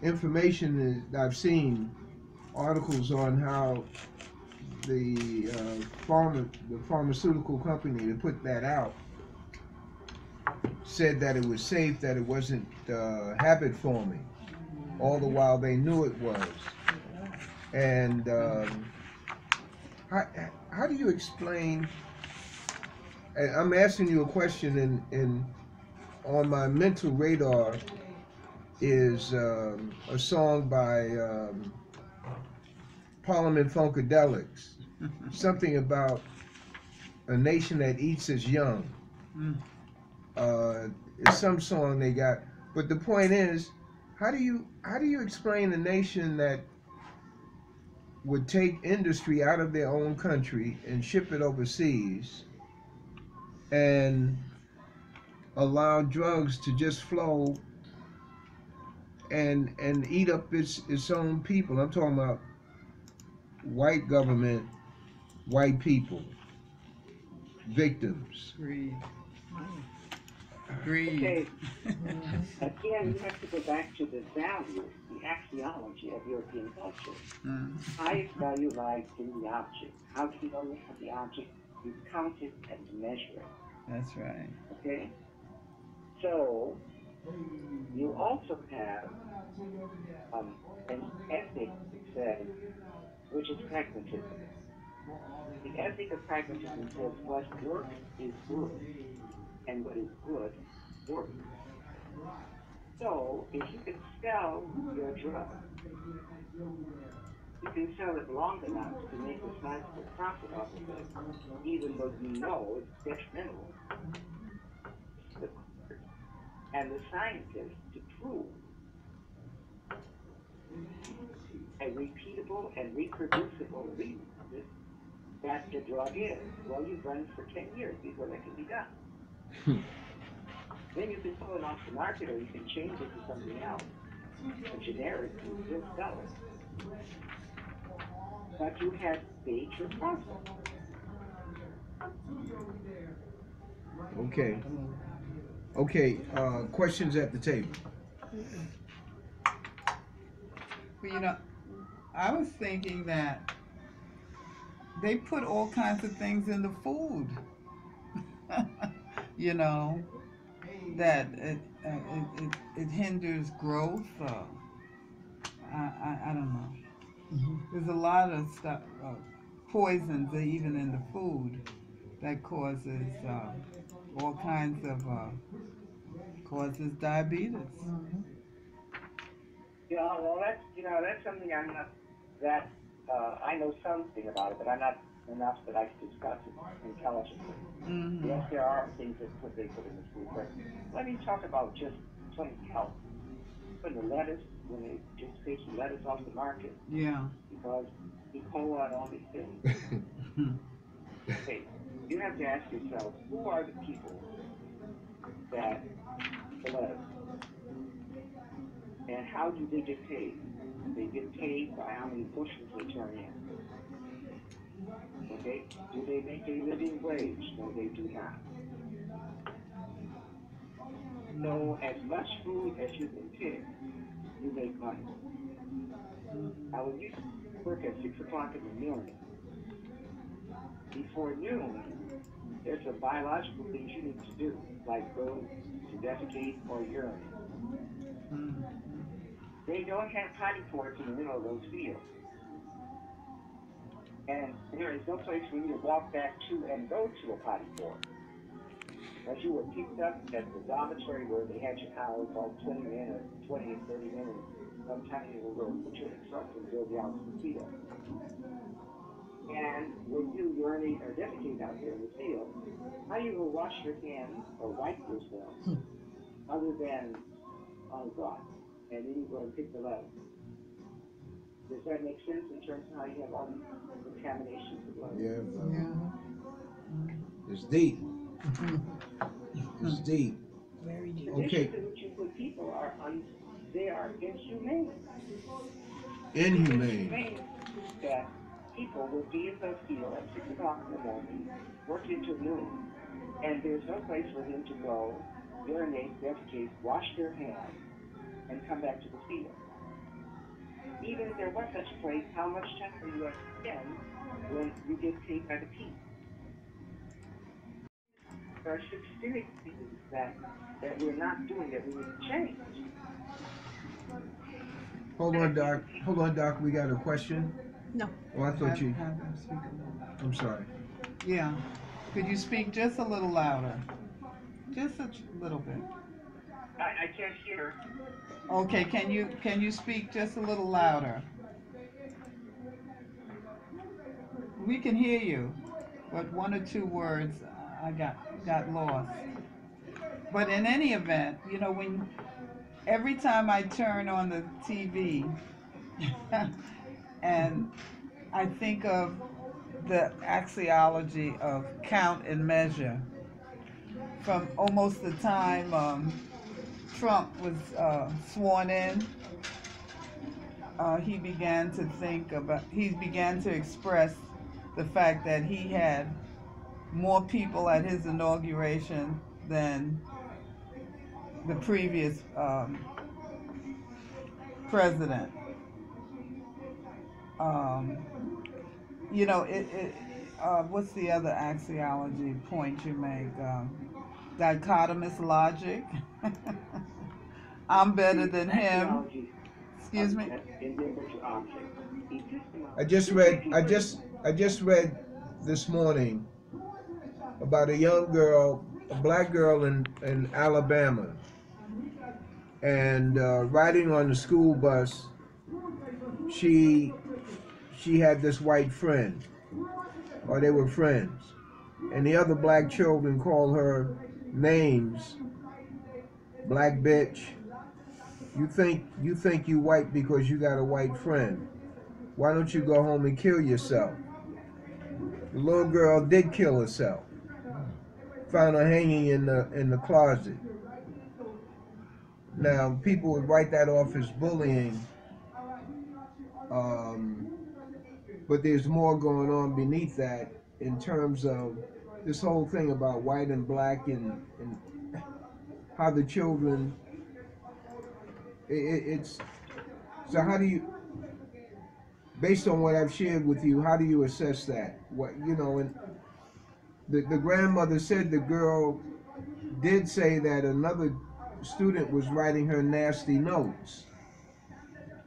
information is I've seen articles on how the pharmaceutical company that put that out said that it was safe, that it wasn't habit forming, all the while they knew it was. And how do you explain? And I'm asking you a question, in on my mental radar is a song by Parliament Funkadelics, something about a nation that eats its young. It's some song they got, but the point is, how do you explain a nation that would take industry out of their own country and ship it overseas and allow drugs to just flow and eat up its own people? I'm talking about white government, white people, victims. Greed. Okay. Again, you have to go back to the value, the axiology of European culture. Highest value lies in the object. How do you know you have the object? You count it and measure it. That's right. Okay? So, you also have an ethic that says, which is pragmatism. The ethic of pragmatism says what works is good, and what is good works. So, if you can sell your drug, you can sell it long enough to make a sizable profit off of it, even though you know it's detrimental to the court and the scientists to prove a repeatable and reproducible reason that the drug is. Well, you've run for 10 years before that can be done. Then you can pull it off the market, or you can change it to something else, a generic, and still sell it. But you have paid your profit. Okay. Okay. Questions at the table. Well, you know, I was thinking that they put all kinds of things in the food. You know, that it hinders growth. I don't know. There's a lot of stuff, poisons even in the food that causes all kinds of causes diabetes. Yeah, well, that's something I'm not that I know something about it, but I'm not enough that I can discuss it intelligently. Yes, there are things that they put in the food, but let me talk about just plain health. Putting the lettuce, when they just take lettuce off the market, because E. coli and all these things. Okay, you have to ask yourself, who are the people that the lettuce? And how do they get paid? They get paid by how many bushels they turn in. Okay? Do they make a living wage? No, they do not. So, as much food as you can pick, you make money. Now, when you work at 6 o'clock in the morning, before noon, there's some biological things you need to do, like go to defecate or urinate. They don't have potty ports in the middle of those fields. And there is no place for you to walk back to and go to a potty port. As you were picked up at the dormitory where they had your house all 20 minutes, 20 and 30 minutes, sometimes they will go put you in a truck and go down to the field. And when you urinate or defecate out there in the field, how you will wash your hands or wipe yourself other than on God, and then you go and pick the letter. Does that make sense in terms of how you have all these contaminations of blood? Yeah, brother. Yeah. It's deep. It's deep. Very deep. The Okay. conditions in which you put people they are inhumane. Inhumane. That people will be in the field at 6 o'clock in the morning, work into noon, and there's no place for them to go, urinate, defecate, wash their hands, and come back to the field. Even if there was such a place, how much time will you have to spend when you get paid by the piece? There are serious things that we're not doing that we need to change. Hold on, Doc. Hold on, Doc. We got a question? No. Oh, I thought you. Have them speak a little. I'm sorry. Yeah. Could you speak just a little louder? Just a little bit. I can't hear. Okay, can you speak just a little louder? We can hear you, but one or two words I got lost. But in any event, you know, every time I turn on the TV and I think of the axiology of count and measure from almost the time Trump was sworn in, he began to express the fact that he had more people at his inauguration than the previous president. You know, what's the other axiology point you make? Dichotomous logic. I'm better than him. Excuse me. I just read this morning about a young girl, a black girl in Alabama, and riding on the school bus, she had this white friend, or they were friends, and the other black children called her names. Black bitch. You think you white because you got a white friend. Why don't you go home and kill yourself? The little girl did kill herself. Found her hanging in the closet. Now people would write that off as bullying, but there's more going on beneath that in terms of this whole thing about white and black and how the children. It's so. How do you, based on what I've shared with you, how do you assess that? What and the grandmother said the girl did say that another student was writing her nasty notes,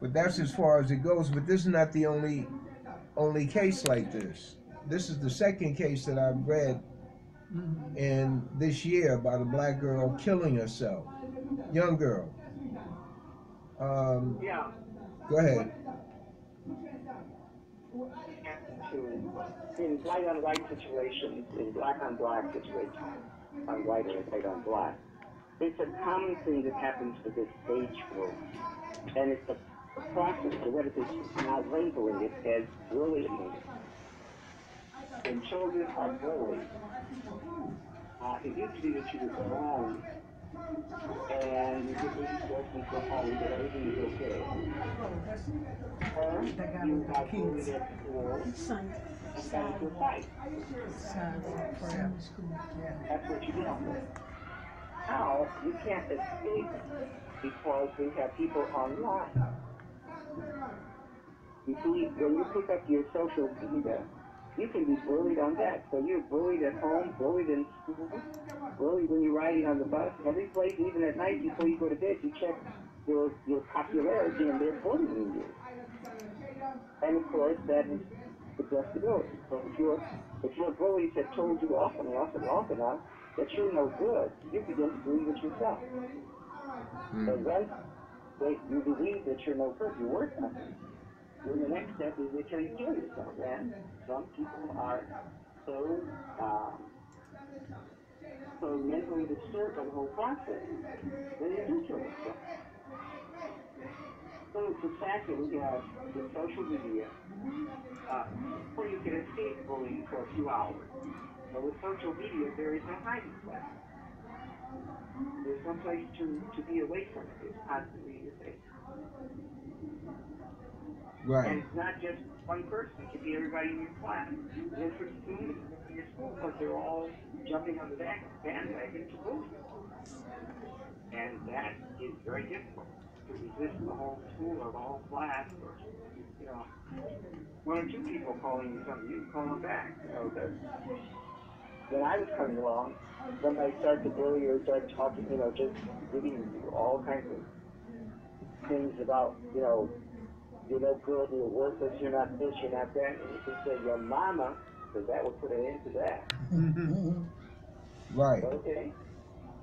but that's as far as it goes. But this is not the only case like this. This is the second case that I've read in this year about a black girl killing herself, young girl. Yeah. Go ahead. In white on white situations, in black on black situations, on white and white on black, it's a common thing that happens for this age group. And it's a process of what it is now labeling it as bullying. When children are bullied, it used to be that you would go home and you get yourself and go home that everything is okay. Or you got bullied at school and got into a fight. That's what you deal with. Now, you can't escape because we have people online. You see, when you pick up your social media, you can be bullied on that. So you're bullied at home, bullied in school, bullied when you're riding on the bus. Every place, even at night before you go to bed, you check your popularity and they're bullying you. And of course, that is suggestibility. So if your bullies have told you often enough and long enough that you're no good, you begin to believe it yourself. And once you believe that you're no good, you're worth nothing, then the next step is that you kill yourself. And some people are so mentally disturbed by the whole process that they do kill themselves. So it's the fact that we have the social media where you can escape bullying for a few hours. But with social media, there is no hiding place. There's no place to be away from it. It's constantly in your face. Right. And it's not just one person. It can be everybody in your class. And it's pretty soon in your school because they're all jumping on the bandwagon to bully you. And that is very difficult to resist the whole school or the whole class or, one or two people calling you something, you can call them back. When I was coming along, somebody started to bully or started talking, just giving you all kinds of things about, you're no good, you're worthless, you're not this, you're not that. And you can say your mama, because that would put an end to that. Right. Okay?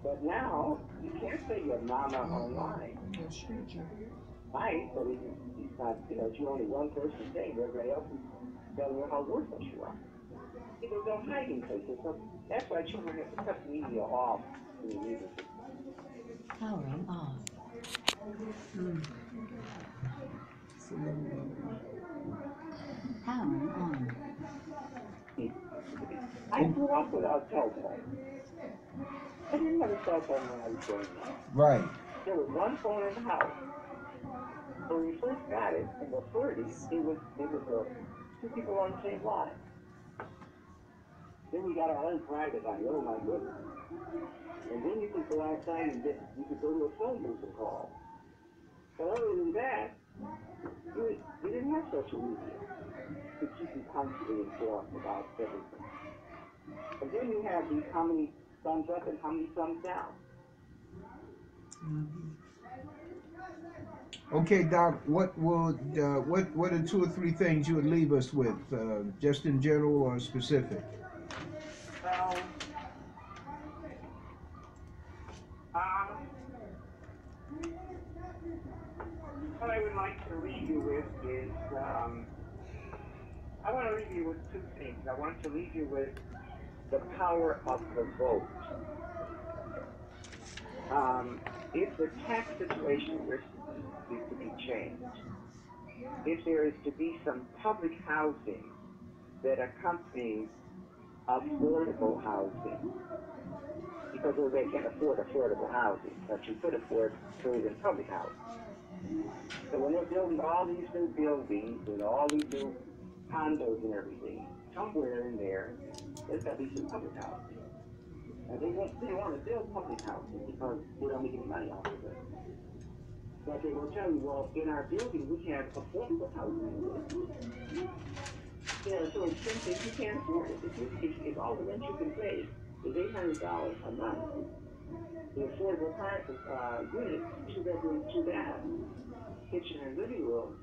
But now, you can't say your mama online. Right, but it's not, it's only one person saying, everybody else is telling you how worthless you are. People don't hide in places, so that's why children have to cut the media off when you need it. Powering off. Powering on. I grew up without cell phone. I didn't have a cell phone when I was growing up. Right. There was one phone in the house. When we first got it in the 30s, it was two people on the same line. Then we got our own private line. Oh my goodness! And then you could go outside and you could go to a phone booth and call. But other than that, we didn't have social media to keep you constantly informed about everything. And then you have these how many thumbs up and how many thumbs down. Okay, Doc. What are 2 or 3 things you would leave us with, just in general or specific? What I would like to leave you with is, I want to leave you with 2 things. I want to leave you with the power of the vote. If the tax situation is to be changed, if there is to be some public housing that accompanies affordable housing, because everybody can't afford affordable housing, but you could afford to live in public housing. So when they're building all these new buildings and all these new condos and everything, somewhere in there, there's got to be some public housing. And they want to build public housing because they don't make any money off of it. But they will tell you, well, in our building, we have affordable housing. So expensive, you can't afford it. If all the rent you can pay is $800 a month, the affordable unit, 2 bedrooms, 2 baths, kitchen and living room,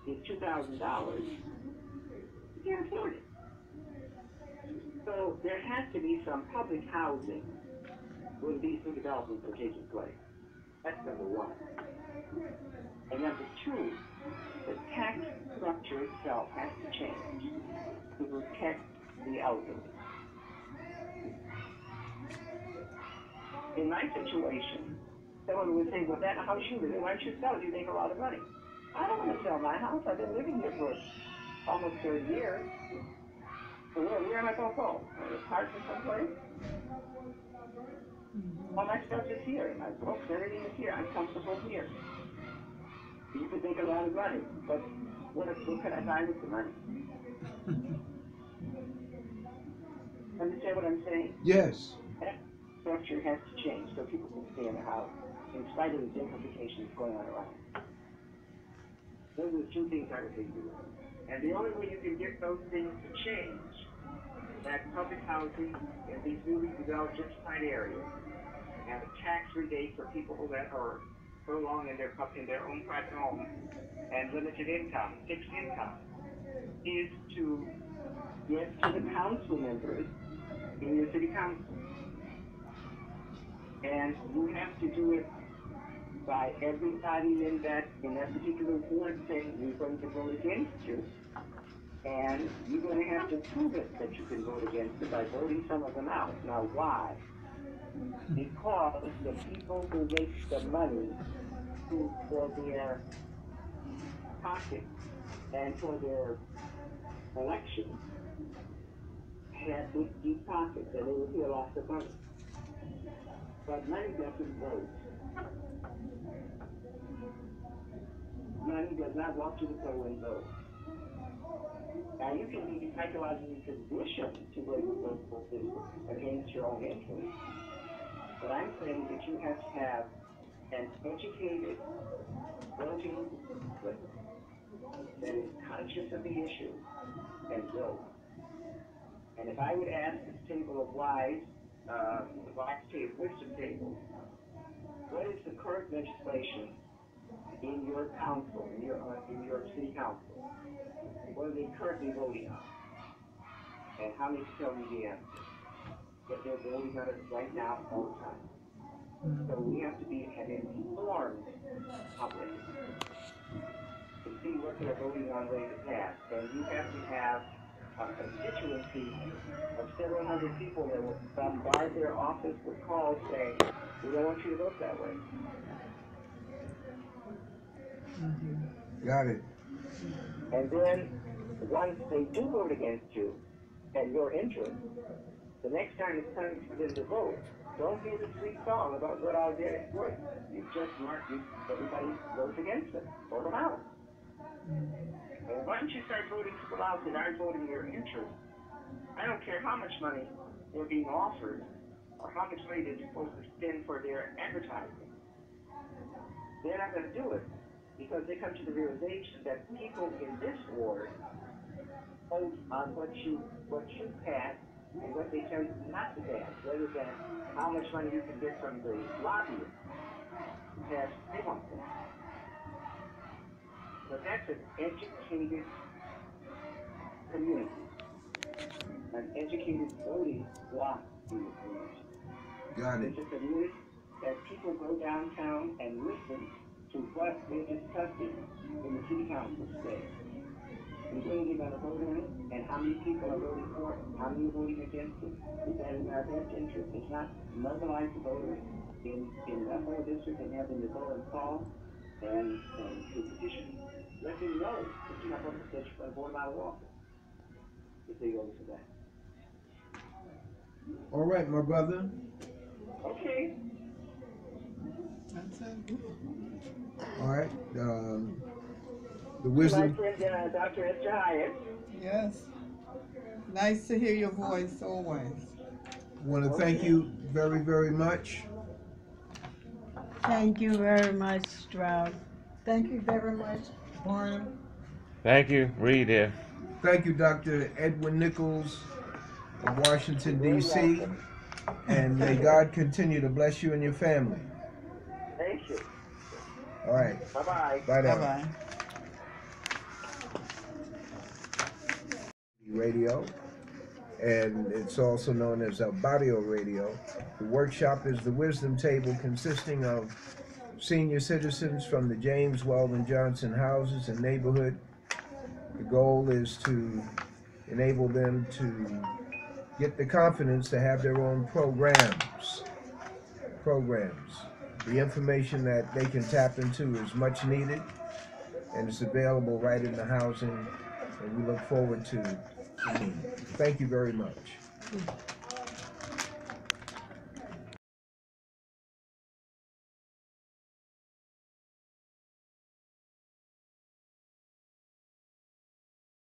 is $2,000. You can't afford it. So there has to be some public housing when these new developments are taking place. That's number 1. And number 2, the tax structure itself has to change to protect the elderly. In my situation, someone would say, well, that house you live in, why don't you sell it? You make a lot of money. I don't want to sell my house. I've been living here for almost 30 years. So where am I going to go? Apartment someplace? All my stuff is here. My books, everything is here. I'm comfortable here. You could make a lot of money, but what can I buy with the money? Understand what I'm saying? Yes. That structure has to change so people can stay in the house in spite of the gentrification that's going on around. Those are the 2 things I would leave you with. And the only way you can get those things to change, that public housing in these newly developed gentrified areas, and a tax rebate for people that are so long in their own private home and limited income, fixed income, is to get to the council members in your city council. And you have to do it by everybody in that particular ward saying we're going to vote against you. And you're going to have to prove it that you can vote against it by voting some of them out. Now, why? Because the people who make the money for their pocket and for their elections have big, deep pockets, and they will hear lots of money. But money doesn't vote. Money does not want you to go and vote. Now, you can be psychologically conditioned to where you vote for this against your own interests. But I'm saying that you have to have an educated voting public that is conscious of the issue and vote. And if I would ask this table of wise, the wise table, wisdom table, what is the current legislation in your council, in your city council? What are they currently voting on? And how many tell me the answer? That they're voting on it right now all the time. So we have to be an informed public to see what they're voting on ready to pass. And you have to have a constituency of several hundred people that will bombard their office with calls saying, we don't want you to vote that way. Got it. And then once they do vote against you and your interest, the next time it's time for them to vote, don't hear the sweet song about what all did it work. You just mark everybody votes against them. Vote them out. And once you start voting people out that aren't voting your interest, I don't care how much money they're being offered or how much money they're supposed to spend for their advertising. They're not going to do it because they come to the realization that people in this ward vote on what you pass and what they tell you not to pass, rather than how much money you can get from the lobbyists to pass what they want to pass. But that's an educated community, an educated voting block in the community. Got it. It's a community that people go downtown and listen to what they're discussing in the city council today. And whether they're going to vote on it, and how many people are voting for it, how many are voting against it, is that in our best interest? It's not mobilize the voters in the whole district and have them to go and call and to petition. Let them know that you're not going to vote them out of office if they go to that. All right, my brother. Okay. That's it. All right. The My wisdom. friend Dr. Esther Hyatt. Yes. Nice to hear your voice always. Want to thank you very, very much. Thank you very much, Stroud. Thank you very much, Varnum. Thank you. Read there. Thank you, Dr. Edwin Nichols of Washington, D.C. And may God continue to bless you and your family. Thank you. All right. Bye-bye. Bye now. Bye-bye. Radio, and it's also known as Barrio Radio. The workshop is the Wisdom Table, consisting of senior citizens from the James Weldon Johnson houses and neighborhood. The goal is to enable them to get the confidence to have their own programs. The information that they can tap into is much needed, and it's available right in the housing, and we look forward to. Thank you very much.